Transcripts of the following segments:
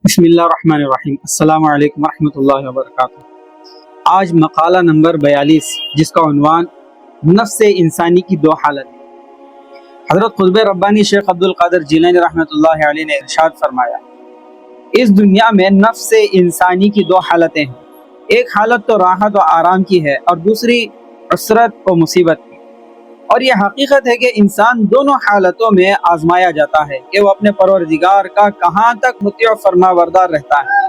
بسم اللہ الرحمن الرحیم۔ السلام علیکم ورحمۃ اللہ وبرکاتہ۔ آج مقالہ نمبر 42 جس کا عنوان نفس انسانی کی دو حالت۔ حضرت قطب ربانی شیخ عبد القادر جیلانی رحمۃ اللہ علیہ نے ارشاد فرمایا، اس دنیا میں نفس انسانی کی دو حالتیں ہیں، ایک حالت تو راحت و آرام کی ہے اور دوسری عسرت و مصیبت کی۔ اور یہ حقیقت ہے کہ انسان دونوں حالتوں میں آزمایا جاتا ہے کہ وہ اپنے پروردگار کا کہاں تک مطیع و فرما بردار رہتا ہے۔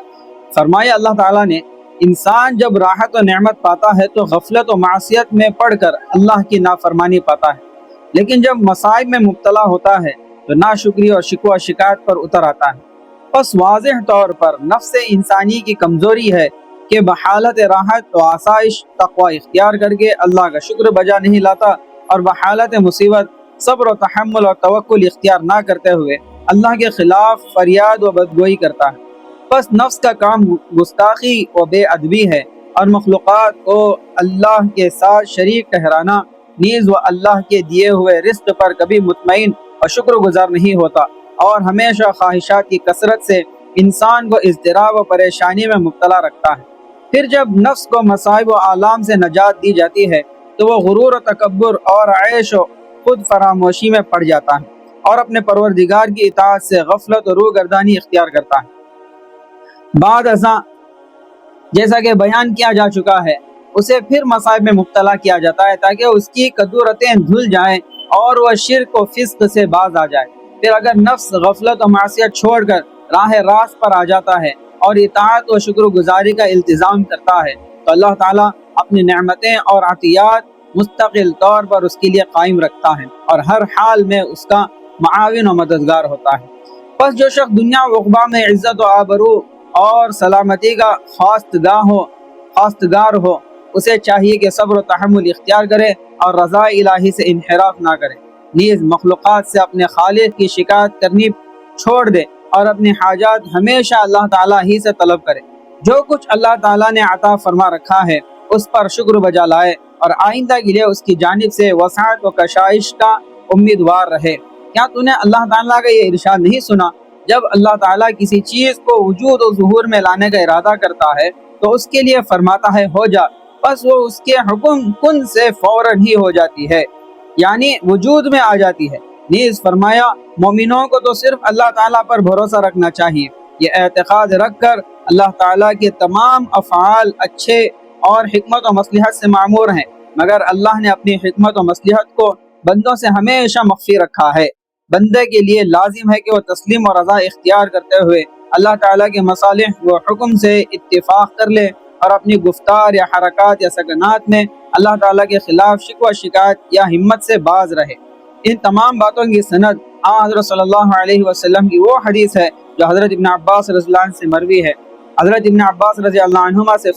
فرمایا اللہ تعالیٰ نے، انسان جب راحت و نعمت پاتا ہے تو غفلت و معصیت میں پڑھ کر اللہ کی نافرمانی پاتا ہے، لیکن جب مصائب میں مبتلا ہوتا ہے تو ناشکری اور شکوہ شکایت پر اتر آتا ہے۔ بس واضح طور پر نفس انسانی کی کمزوری ہے کہ بحالت راحت و آسائش تقوی اختیار کر کے اللہ کا شکر بجا نہیں لاتا، اور بحالت مصیبت صبر و تحمل اور توکل اختیار نہ کرتے ہوئے اللہ کے خلاف فریاد و بدگوئی کرتا ہے۔ بس نفس کا کام گستاخی و بے ادبی ہے، اور مخلوقات کو اللہ کے ساتھ شریک ٹھہرانا، نیز وہ اللہ کے دیے ہوئے رزق پر کبھی مطمئن اور شکر گزار نہیں ہوتا، اور ہمیشہ خواہشات کی کثرت سے انسان کو اضطراب و پریشانی میں مبتلا رکھتا ہے۔ پھر جب نفس کو مصائب و آلام سے نجات دی جاتی ہے تو وہ غرور و تکبر اور عیش و خود فراموشی میں پڑ جاتا ہے اور اپنے پروردگار کی اطاعت سے غفلت و روگردانی اختیار کرتا ہے۔ بعد ازاں جیسا کہ بیان کیا جا چکا ہے، اسے پھر مصائب میں مبتلا کیا جاتا ہے تاکہ اس کی کدورتیں دھل جائیں اور وہ شرک و فسق سے باز آ جائے۔ پھر اگر نفس غفلت و معصیت چھوڑ کر راہ راست پر آ جاتا ہے اور اطاعت و شکر گزاری کا التزام کرتا ہے تو اللہ تعالیٰ اپنی نعمتیں اور عطیات مستقل طور پر اس کے لیے قائم رکھتا ہے اور ہر حال میں اس کا معاون و مددگار ہوتا ہے۔ پس جو شخص دنیا و عقبہ میں عزت و آبرو اور سلامتی کا خواستگار ہو، اسے چاہیے کہ صبر و تحمل اختیار کرے اور رضا الہی سے انحراف نہ کرے، نیز مخلوقات سے اپنے خالق کی شکایت کرنی چھوڑ دے اور اپنی حاجات ہمیشہ اللہ تعالیٰ ہی سے طلب کرے۔ جو کچھ اللہ تعالیٰ نے عطا فرما رکھا ہے اس پر شکر بجا لائے اور آئندہ کے لیے اس کی جانب سے وسعت و کشائش کا امیدوار رہے۔ کیا تو نے اللہ تعالیٰ کا یہ ارشاد نہیں سنا، جب اللہ تعالیٰ کسی چیز کو وجود و ظہور میں لانے کا ارادہ کرتا ہے تو اس کے لیے فرماتا ہے ہو جا، بس وہ اس کے حکم کن سے فوراً ہی ہو جاتی ہے، یعنی وجود میں آ جاتی ہے۔ نیز فرمایا مومنوں کو تو صرف اللہ تعالیٰ پر بھروسہ رکھنا چاہیے، یہ اعتقاد رکھ کر اللہ تعالیٰ کے تمام افعال اچھے اور حکمت و مصلحت سے معمور ہیں، مگر اللہ نے اپنی حکمت و مصلحت کو بندوں سے ہمیشہ مخفی رکھا ہے۔ بندے کے لیے لازم ہے کہ وہ تسلیم و رضا اختیار کرتے ہوئے اللہ تعالیٰ کے مصالح و حکم سے اتفاق کر لے اور اپنی گفتار یا حرکات یا سکنات میں اللہ تعالیٰ کے خلاف شکوہ شکایت یا ہمت سے باز رہے۔ ان تمام باتوں کی سند حضرت صلی اللہ علیہ وسلم کی وہ حدیث ہے جو حضرت ابن عباس رضی اللہ عنہ سے مروی ہے۔ حضرت ابن عباس رضی اللہ عنہما سے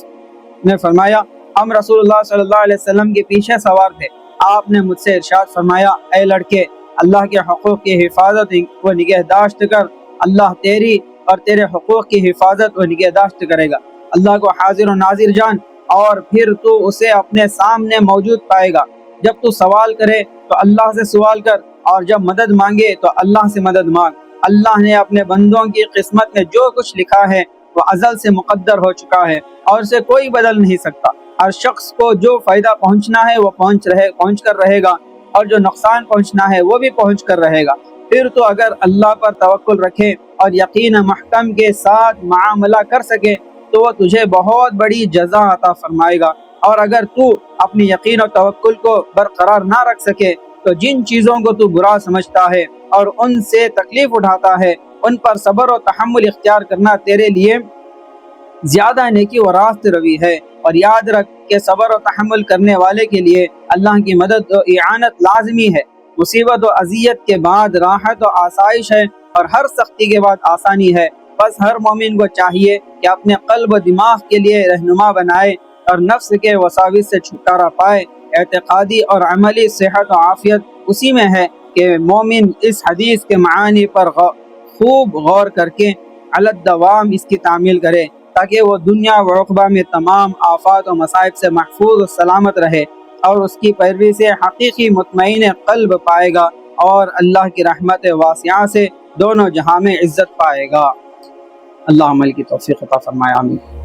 نے فرمایا، ہم رسول اللہ صلی اللہ علیہ وسلم کے پیچھے سوار تھے، آپ نے مجھ سے ارشاد فرمایا، اے لڑکے، اللہ کے حقوق کی حفاظت و نگہداشت کر، اللہ تیری اور تیرے حقوق کی حفاظت و نگہداشت کرے گا۔ اللہ کو حاضر و ناظر جان، اور پھر تو اسے اپنے سامنے موجود پائے گا۔ جب تو سوال کرے تو اللہ سے سوال کر، اور جب مدد مانگے تو اللہ سے مدد مانگ۔ اللہ نے اپنے بندوں کی قسمت میں جو کچھ لکھا ہے وہ ازل سے مقدر ہو چکا ہے اور اسے کوئی بدل نہیں سکتا۔ ہر شخص کو جو فائدہ پہنچنا ہے وہ پہنچ کر رہے گا، اور جو نقصان پہنچنا ہے وہ بھی پہنچ کر رہے گا۔ پھر تو اگر اللہ پر توکل رکھے اور یقین محکم کے ساتھ معاملہ کر سکے تو وہ تجھے بہت بڑی جزا عطا فرمائے گا، اور اگر تو اپنی یقین و توکل کو برقرار نہ رکھ سکے تو جن چیزوں کو تو برا سمجھتا ہے اور ان سے تکلیف اٹھاتا ہے، ان پر صبر و تحمل اختیار کرنا تیرے لیے زیادہ نیکی و راست روی ہے۔ اور یاد رکھ کہ صبر و تحمل کرنے والے کے لیے اللہ کی مدد و اعانت لازمی ہے۔ مصیبت و اذیت کے بعد راحت و آسائش ہے، اور ہر سختی کے بعد آسانی ہے۔ بس ہر مومن کو چاہیے کہ اپنے قلب و دماغ کے لیے رہنما بنائے اور نفس کے وساوس سے چھٹکارا پائے۔ اعتقادی اور عملی صحت و عافیت اسی میں ہے کہ مومن اس حدیث کے معانی پر خوب غور کر کے علی الدوام اس کی تعمیل کرے، تاکہ وہ دنیا و عقبہ میں تمام آفات و مصائب سے محفوظ و سلامت رہے، اور اس کی پیروی سے حقیقی مطمئن قلب پائے گا اور اللہ کی رحمت واسعہ سے دونوں جہاں میں عزت پائے گا۔ اللہ عمل کی توفیق عطا فرمائے، آمین۔